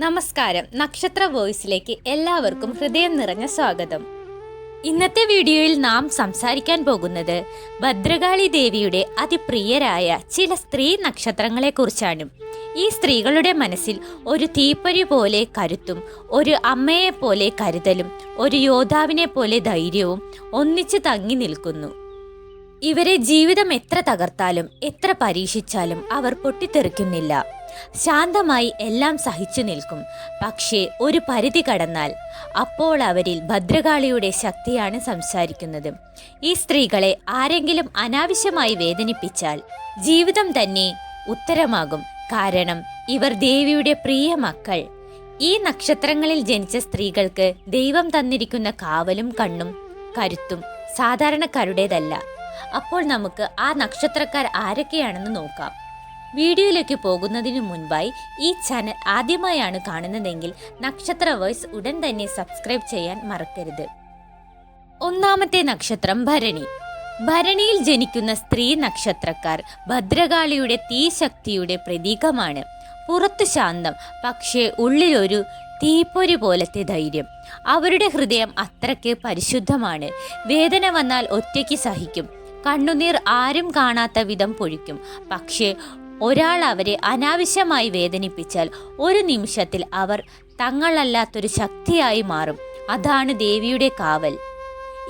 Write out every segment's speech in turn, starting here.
നമസ്കാരം. നക്ഷത്ര വോയിസിലേക്ക് എല്ലാവർക്കും ഹൃദയം നിറഞ്ഞ സ്വാഗതം. ഇന്നത്തെ വീഡിയോയിൽ നാം സംസാരിക്കാൻ പോകുന്നത് ഭദ്രകാളി ദേവിയുടെ അതിപ്രിയരായ ചില സ്ത്രീ നക്ഷത്രങ്ങളെ കുറിച്ചാണ്. ഈ സ്ത്രീകളുടെ മനസ്സിൽ ഒരു തീപ്പൊരി പോലെ കരുത്തും, ഒരു അമ്മയെ പോലെ കരുതലും, ഒരു യോദ്ധാവിനെ പോലെ ധൈര്യവും ഒന്നിച്ചു തങ്ങി നിൽക്കുന്നു. ഇവരെ ജീവിതം എത്ര തകർത്താലും എത്ര പരീക്ഷിച്ചാലും അവർ പൊട്ടിത്തെറിക്കുന്നില്ല. ശാന്തമായി എല്ലാം സഹിച്ചു നിൽക്കും. പക്ഷേ ഒരു പരിധി കടന്നാൽ അപ്പോൾ അവരിൽ ഭദ്രകാളിയുടെ ശക്തിയാണ് സംസാരിക്കുന്നത്. ഈ സ്ത്രീകളെ ആരെങ്കിലും അനാവശ്യമായി വേദനിപ്പിച്ചാൽ ജീവിതം തന്നെ ഉത്തരമാകും. കാരണം ഇവർ ദേവിയുടെ പ്രിയ മക്കൾ. ഈ നക്ഷത്രങ്ങളിൽ ജനിച്ച സ്ത്രീകൾക്ക് ദൈവം തന്നിരിക്കുന്ന കാവലും കണ്ണും കരുത്തും സാധാരണക്കാരുടേതല്ല. അപ്പോൾ നമുക്ക് ആ നക്ഷത്രക്കാർ ആരൊക്കെയാണെന്ന് നോക്കാം. വീഡിയോയിലേക്ക് പോകുന്നതിനു മുൻപായി ഈ ചാനൽ ആദ്യമായാണ് കാണുന്നതെങ്കിൽ നക്ഷത്ര വോയിസ് ഉടൻ തന്നെ സബ്സ്ക്രൈബ് ചെയ്യാൻ മറക്കരുത്. ഒന്നാമത്തെ നക്ഷത്രം ഭരണി. ഭരണിയിൽ ജനിക്കുന്ന സ്ത്രീ നക്ഷത്രക്കാർ ഭദ്രകാളിയുടെ തീശക്തിയുടെ പ്രതീകമാണ്. പുറത്ത് ശാന്തം, പക്ഷേ ഉള്ളിലൊരു തീപ്പൊരി പോലത്തെ ധൈര്യം. അവരുടെ ഹൃദയം അത്രയ്ക്ക് പരിശുദ്ധമാണ്. വേദന വന്നാൽ ഒറ്റയ്ക്ക് സഹിക്കും. കണ്ണുനീർ ആരും കാണാത്ത വിധം പൊഴിക്കും. പക്ഷേ ഒരാൾ അവരെ അനാവശ്യമായി വേദനിപ്പിച്ചാൽ ഒരു നിമിഷത്തിൽ അവർ തങ്ങളല്ലാത്തൊരു ശക്തിയായി മാറും. അതാണ് ദേവിയുടെ കാവൽ.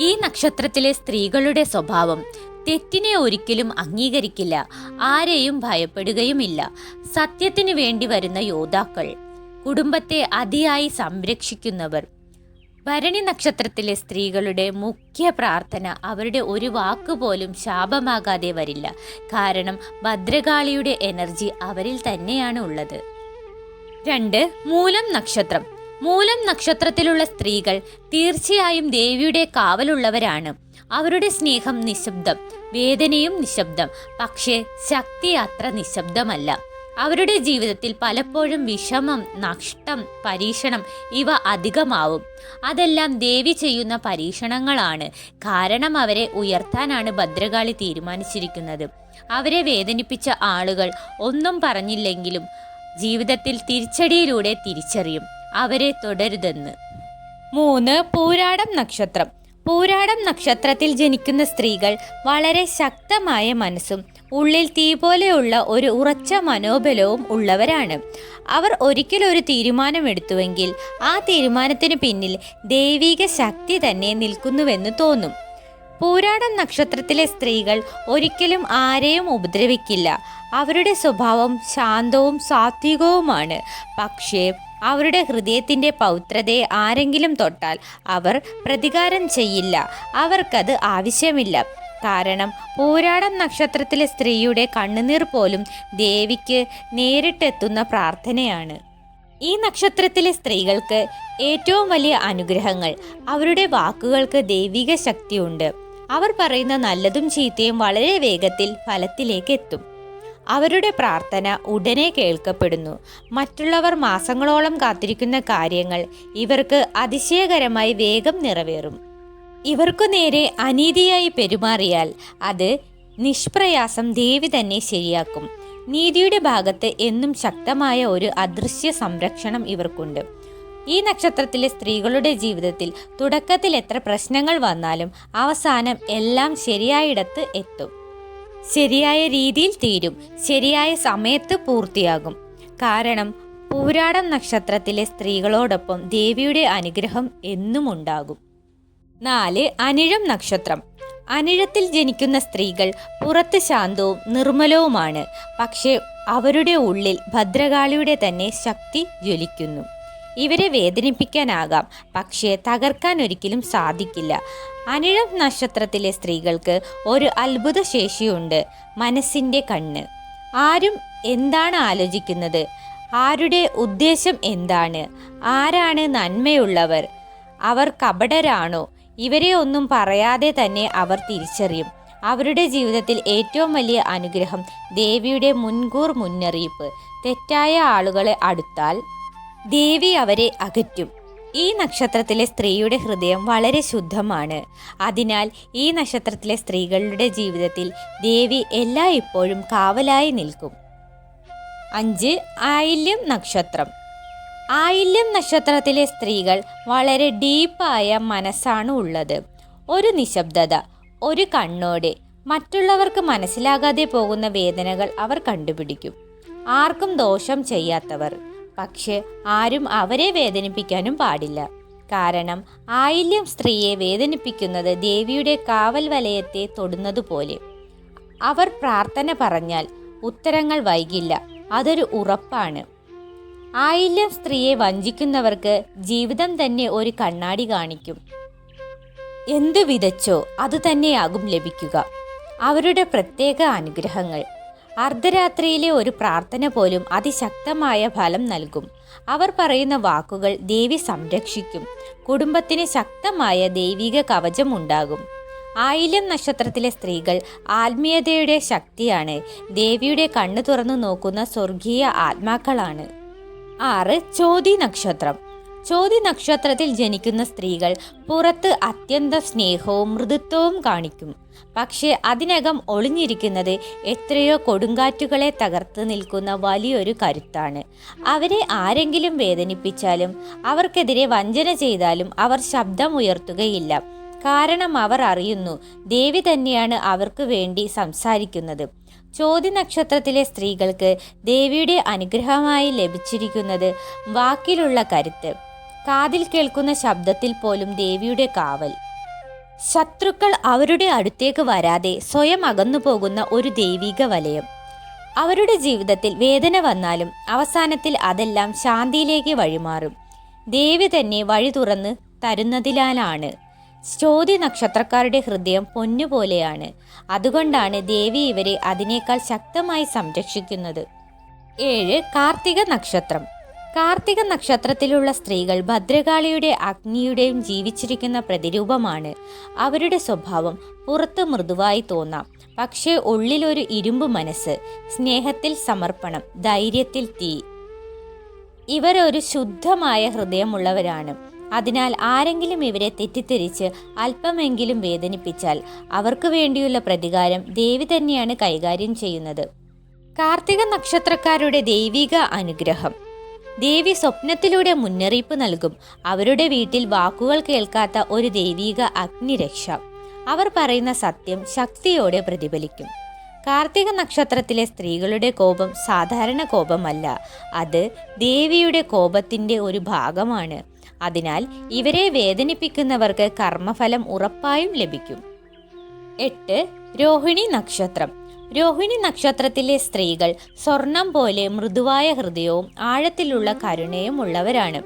ഈ നക്ഷത്രത്തിലെ സ്ത്രീകളുടെ സ്വഭാവം തെറ്റിനെ ഒരിക്കലും അംഗീകരിക്കില്ല. ആരെയും ഭയപ്പെടുകയുമില്ല. സത്യത്തിനു വേണ്ടി വരുന്ന യോദ്ധാക്കൾ, കുടുംബത്തെ അതിയായി സംരക്ഷിക്കുന്നവർ. ഭരണി നക്ഷത്രത്തിലെ സ്ത്രീകളുടെ മുഖ്യ പ്രാർത്ഥന അവരുടെ ഒരു വാക്കുപോലും ശാപമാകാതെ വരില്ല. കാരണം ഭദ്രകാളിയുടെ എനർജി അവരിൽ തന്നെയാണ് ഉള്ളത്. 2. മൂലം നക്ഷത്രം. മൂലം നക്ഷത്രത്തിലുള്ള സ്ത്രീകൾ തീർച്ചയായും ദേവിയുടെ കാവലുള്ളവരാണ്. അവരുടെ സ്നേഹം നിശബ്ദം, വേദനയും നിശബ്ദം. പക്ഷേ ശക്തി അത്ര നിശബ്ദമല്ല. അവരുടെ ജീവിതത്തിൽ പലപ്പോഴും വിഷമം, നഷ്ടം, പരീക്ഷണം ഇവ അധികമാവും. അതെല്ലാം ദേവി ചെയ്യുന്ന പരീക്ഷണങ്ങളാണ്. കാരണം അവരെ ഉയർത്താനാണ് ഭദ്രകാളി തീരുമാനിച്ചിരിക്കുന്നത്. അവരെ വേദനിപ്പിച്ച ആളുകൾ ഒന്നും പറഞ്ഞില്ലെങ്കിലും ജീവിതത്തിൽ തിരിച്ചടിയിലൂടെ തിരിച്ചറിയും അവരെ തുടരുതെന്ന്. 3. പൂരാടം നക്ഷത്രം. പൂരാടം നക്ഷത്രത്തിൽ ജനിക്കുന്ന സ്ത്രീകൾ വളരെ ശക്തമായ മനസ്സും ഉള്ളിൽ തീ പോലെയുള്ള ഒരു ഉറച്ച മനോബലവും ഉള്ളവരാണ്. അവർ ഒരിക്കലൊരു തീരുമാനമെടുത്തുവെങ്കിൽ ആ തീരുമാനത്തിന് പിന്നിൽ ദൈവിക ശക്തി തന്നെ നിൽക്കുന്നുവെന്ന് തോന്നും. പൂരാടം നക്ഷത്രത്തിലെ സ്ത്രീകൾ ഒരിക്കലും ആരെയും ഉപദ്രവിക്കില്ല. അവരുടെ സ്വഭാവം ശാന്തവും സാത്വികവുമാണ്. പക്ഷേ അവരുടെ ഹൃദയത്തിൻ്റെ പൗത്രതയെ ആരെങ്കിലും തൊട്ടാൽ അവർ പ്രതികാരം ചെയ്യില്ല. അവർക്കത് ആവശ്യമില്ല. കാരണം പൂരാടം നക്ഷത്രത്തിലെ സ്ത്രീയുടെ കണ്ണുനീർ പോലും ദേവിക്ക് നേരിട്ടെത്തുന്ന പ്രാർത്ഥനയാണ്. ഈ നക്ഷത്രത്തിലെ സ്ത്രീകൾക്ക് ഏറ്റവും വലിയ അനുഗ്രഹങ്ങൾ അവരുടെ വാക്കുകൾക്ക് ദൈവിക ശക്തിയുണ്ട്. അവർ പറയുന്ന നല്ലതും ചീത്തയും വളരെ വേഗത്തിൽ ഫലത്തിലേക്ക് എത്തും. അവരുടെ പ്രാർത്ഥന ഉടനെ കേൾക്കപ്പെടുന്നു. മറ്റുള്ളവർ മാസങ്ങളോളം കാത്തിരിക്കുന്ന കാര്യങ്ങൾ ഇവർക്ക് അതിശയകരമായി വേഗം നിറവേറും. ഇവർക്കു നേരെ അനീതിയായി പെരുമാറിയാൽ അത് നിഷ്പ്രയാസം ദേവി തന്നെ ശരിയാക്കും. നീതിയുടെ ഭാഗത്ത് എന്നും ശക്തമായ ഒരു അദൃശ്യ സംരക്ഷണം ഇവർക്കുണ്ട്. ഈ നക്ഷത്രത്തിലെ സ്ത്രീകളുടെ ജീവിതത്തിൽ തുടക്കത്തിൽ എത്ര പ്രശ്നങ്ങൾ വന്നാലും അവസാനം എല്ലാം ശരിയായിടത്ത് എത്തും. ശരിയായ രീതിയിൽ തീരും. ശരിയായ സമയത്ത് പൂർത്തിയാകും. കാരണം പൂരാടം നക്ഷത്രത്തിലെ സ്ത്രീകളോടൊപ്പം ദേവിയുടെ അനുഗ്രഹം എന്നും ഉണ്ടാകും. 4. അനിഴം നക്ഷത്രം. അനിഴത്തിൽ ജനിക്കുന്ന സ്ത്രീകൾ പുറത്ത് ശാന്തവും നിർമ്മലവുമാണ്. പക്ഷേ അവരുടെ ഉള്ളിൽ ഭദ്രകാളിയുടെ തന്നെ ശക്തി ജ്വലിക്കുന്നു. ഇവരെ വേദനിപ്പിക്കാനാകാം, പക്ഷേ തകർക്കാൻ ഒരിക്കലും സാധിക്കില്ല. അനിഴം നക്ഷത്രത്തിലെ സ്ത്രീകൾക്ക് ഒരു അത്ഭുത ശേഷിയുണ്ട്. മനസ്സിൻ്റെ കണ്ണ്. ആരും എന്താണ് ആലോചിക്കുന്നത്, ആരുടെ ഉദ്ദേശം എന്താണ്, ആരാണ് നന്മയുള്ളവർ, അവർ കപടരാണോ, ഇവരെ ഒന്നും പറയാതെ തന്നെ അവർ തിരിച്ചറിയും. അവരുടെ ജീവിതത്തിൽ ഏറ്റവും വലിയ അനുഗ്രഹം ദേവിയുടെ മുൻകൂർ മുന്നറിയിപ്പ്. തെറ്റായ ആളുകളെ അടുത്താൽ ദേവി അവരെ അകറ്റും. ഈ നക്ഷത്രത്തിലെ സ്ത്രീയുടെ ഹൃദയം വളരെ ശുദ്ധമാണ്. അതിനാൽ ഈ നക്ഷത്രത്തിലെ സ്ത്രീകളുടെ ജീവിതത്തിൽ ദേവി എല്ലായ്പ്പോഴും കാവലായി നിൽക്കും. 5. ആയില്യം നക്ഷത്രം. ആയില്യം നക്ഷത്രത്തിലെ സ്ത്രീകൾ വളരെ ഡീപ്പായ മനസ്സാണ് ഉള്ളത്. ഒരു നിശബ്ദത, ഒരു കണ്ണോടെ മറ്റുള്ളവർക്ക് മനസ്സിലാകാതെ പോകുന്ന വേദനകൾ അവർ കണ്ടുപിടിക്കും. ആർക്കും ദോഷം ചെയ്യാത്തവർ, പക്ഷെ ആരും അവരെ വേദനിപ്പിക്കാനും പാടില്ല. കാരണം ആയില്യം സ്ത്രീയെ വേദനിപ്പിക്കുന്നത് ദേവിയുടെ കാവൽ വലയത്തെ തൊടുന്നതുപോലെ. അവർ പ്രാർത്ഥന പറഞ്ഞാൽ ഉത്തരങ്ങൾ വൈകില്ല, അതൊരു ഉറപ്പാണ്. ആയില്യം സ്ത്രീയെ വഞ്ചിക്കുന്നവർക്ക് ജീവിതം തന്നെ ഒരു കണ്ണാടി കാണിക്കും. എന്തു വിതച്ചോ അത് തന്നെയാകും ലഭിക്കുക. അവരുടെ പ്രത്യേക അനുഗ്രഹങ്ങൾ. അർദ്ധരാത്രിയിലെ ഒരു പ്രാർത്ഥന പോലും അതിശക്തമായ ഫലം നൽകും. അവർ പറയുന്ന വാക്കുകൾ ദേവി സംരക്ഷിക്കും. കുടുംബത്തിന് ശക്തമായ ദൈവിക കവചമുണ്ടാകും. ആയില്യം നക്ഷത്രത്തിലെ സ്ത്രീകൾ ആത്മീയതയുടെ ശക്തിയാണ്. ദേവിയുടെ കണ്ണു തുറന്നു നോക്കുന്ന സ്വർഗീയ ആത്മാക്കളാണ്. 6. ചോതി നക്ഷത്രം. ചോതി നക്ഷത്രത്തിൽ ജനിക്കുന്ന സ്ത്രീകൾ പുറത്ത് അത്യന്ത സ്നേഹവും മൃദുത്വവും കാണിക്കും. പക്ഷേ അതിനകം ഒളിഞ്ഞിരിക്കുന്നത് എത്രയോ കൊടുങ്കാറ്റുകളെ തകർത്ത് നിൽക്കുന്ന വലിയൊരു കരുത്താണ്. അവരെ ആരെങ്കിലും വേദനിപ്പിച്ചാലും അവർക്കെതിരെ വഞ്ചന ചെയ്താലും അവർ ശബ്ദമുയർത്തുകയില്ല. കാരണം അവർ അറിയുന്നു, ദേവി തന്നെയാണ് അവർക്ക് വേണ്ടി സംസാരിക്കുന്നത്. ചോതി നക്ഷത്രത്തിലെ സ്ത്രീകൾക്ക് ദേവിയുടെ അനുഗ്രഹമായി ലഭിച്ചിരിക്കുന്നത് വാക്കിലുള്ള കരുത്ത്. കാതിൽ കേൾക്കുന്ന ശബ്ദത്തിൽ പോലും ദേവിയുടെ കാവൽ. ശത്രുക്കൾ അവരുടെ അടുത്തേക്ക് വരാതെ സ്വയം അകന്നു പോകുന്ന ഒരു ദൈവിക വലയം. അവരുടെ ജീവിതത്തിൽ വേദന വന്നാലും അവസാനത്തിൽ അതെല്ലാം ശാന്തിയിലേക്ക് വഴിമാറും. ദേവി തന്നെ വഴി തുറന്ന് തരുന്നതിനാലാണ്. ചോതി നക്ഷത്രക്കാരുടെ ഹൃദയം പൊന്നുപോലെയാണ്. അതുകൊണ്ടാണ് ദേവി ഇവരെ അതിനേക്കാൾ ശക്തമായി സംരക്ഷിക്കുന്നത്. 7. കാർത്തിക നക്ഷത്രം. കാർത്തിക നക്ഷത്രത്തിലുള്ള സ്ത്രീകൾ ഭദ്രകാളിയുടെ അഗ്നിയുടെയും ജീവിച്ചിരിക്കുന്ന പ്രതിരൂപമാണ്. അവരുടെ സ്വഭാവം പുറത്ത് മൃദുവായി തോന്നാം, പക്ഷേ ഉള്ളിലൊരു ഇരുമ്പ് മനസ്സ്. സ്നേഹത്തിൽ സമർപ്പണം, ധൈര്യത്തിൽ തീ. ഇവരൊരു ശുദ്ധമായ ഹൃദയമുള്ളവരാണ്. അതിനാൽ ആരെങ്കിലും ഇവരെ തെറ്റിദ്ധരിച്ച് അല്പമെങ്കിലും വേദനിപ്പിച്ചാൽ അവർക്ക് വേണ്ടിയുള്ള പ്രതികാരം ദേവി തന്നെയാണ് കൈകാര്യം ചെയ്യുന്നത്. കാർത്തിക നക്ഷത്രക്കാരുടെ ദൈവിക അനുഗ്രഹം. ദേവി സ്വപ്നത്തിലൂടെ മുന്നറിയിപ്പ് നൽകും. അവരുടെ വീട്ടിൽ വാക്കുകൾ കേൾക്കാത്ത ഒരു ദൈവിക അഗ്നിരക്ഷ. അവർ പറയുന്ന സത്യം ശക്തിയോടെ പ്രതിഫലിക്കും. കാർത്തിക നക്ഷത്രത്തിലെ സ്ത്രീകളുടെ കോപം സാധാരണ കോപമല്ല, അത് ദേവിയുടെ കോപത്തിൻ്റെ ഒരു ഭാഗമാണ്. അതിനാൽ ഇവരെ വേദനിപ്പിക്കുന്നവർക്ക് കർമ്മഫലം ഉറപ്പായും ലഭിക്കും. 8. രോഹിണി നക്ഷത്രം. രോഹിണി നക്ഷത്രത്തിലെ സ്ത്രീകൾ സ്വർണം പോലെ മൃദുവായ ഹൃദയവും ആഴത്തിലുള്ള കരുണയും ഉള്ളവരാണ്.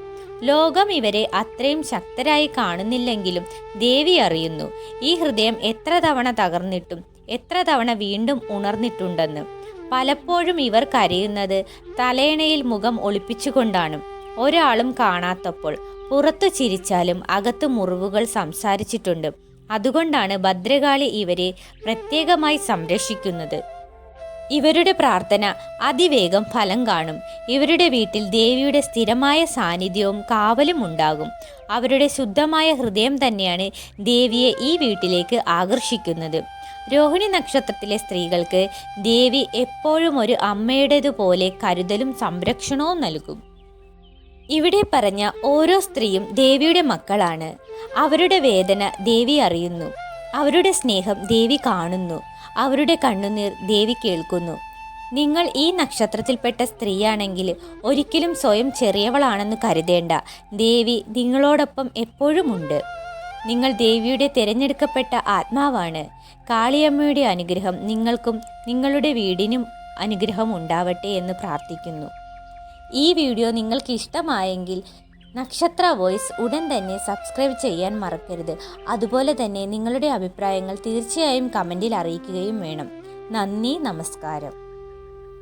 ലോകം ഇവരെ അത്രയും ശക്തരായി കാണുന്നില്ലെങ്കിലും ദേവി അറിയുന്നു ഈ ഹൃദയം എത്ര തവണ തകർന്നിട്ടും എത്ര തവണ വീണ്ടും ഉണർന്നിട്ടുണ്ടെന്ന്. പലപ്പോഴും ഇവർ കരയുന്നത് തലയണയിൽ മുഖം ഒളിപ്പിച്ചുകൊണ്ടാണ്. ഒരാളും കാണാത്തപ്പോൾ പുറത്തു ചിരിച്ചാലും അകത്ത് മുറിവുകൾ സംസാരിച്ചിട്ടുണ്ട്. അതുകൊണ്ടാണ് ഭദ്രകാളി ഇവരെ പ്രത്യേകമായി സംരക്ഷിക്കുന്നത്. ഇവരുടെ പ്രാർത്ഥന അതിവേഗം ഫലം കാണും. ഇവരുടെ വീട്ടിൽ ദേവിയുടെ സ്ഥിരമായ സാന്നിധ്യവും കാവലും ഉണ്ടാകും. അവരുടെ ശുദ്ധമായ ഹൃദയം തന്നെയാണ് ദേവിയെ ഈ വീട്ടിലേക്ക് ആകർഷിക്കുന്നത്. രോഹിണി നക്ഷത്രത്തിലെ സ്ത്രീകൾക്ക് ദേവി എപ്പോഴും ഒരു അമ്മയുടേതുപോലെ കരുതലും സംരക്ഷണവും നൽകും. ഇവിടെ പറഞ്ഞ ഓരോ സ്ത്രീയും ദേവിയുടെ മക്കളാണ്. അവരുടെ വേദന ദേവി അറിയുന്നു. അവരുടെ സ്നേഹം ദേവി കാണുന്നു. അവരുടെ കണ്ണുനീർ ദേവി കേൾക്കുന്നു. നിങ്ങൾ ഈ നക്ഷത്രത്തിൽപ്പെട്ട സ്ത്രീയാണെങ്കിൽ ഒരിക്കലും സ്വയം ചെറിയവളാണെന്ന് കരുതേണ്ട. ദേവി നിങ്ങളോടൊപ്പം എപ്പോഴുമുണ്ട്. നിങ്ങൾ ദേവിയുടെ തിരഞ്ഞെടുക്കപ്പെട്ട ആത്മാവാണ്. കാളിയമ്മയുടെ അനുഗ്രഹം നിങ്ങൾക്കും നിങ്ങളുടെ വീടിനും അനുഗ്രഹം ഉണ്ടാവട്ടെ എന്ന് പ്രാർത്ഥിക്കുന്നു. ഈ വീഡിയോ നിങ്ങൾക്ക് ഇഷ്ടമായെങ്കിൽ നക്ഷത്ര വോയിസ് ഉടൻ തന്നെ സബ്സ്ക്രൈബ് ചെയ്യാൻ മറക്കരുത്. അതുപോലെ തന്നെ നിങ്ങളുടെ അഭിപ്രായങ്ങൾ തീർച്ചയായും കമൻറ്റിൽ അറിയിക്കുകയും വേണം. നന്ദി, നമസ്കാരം.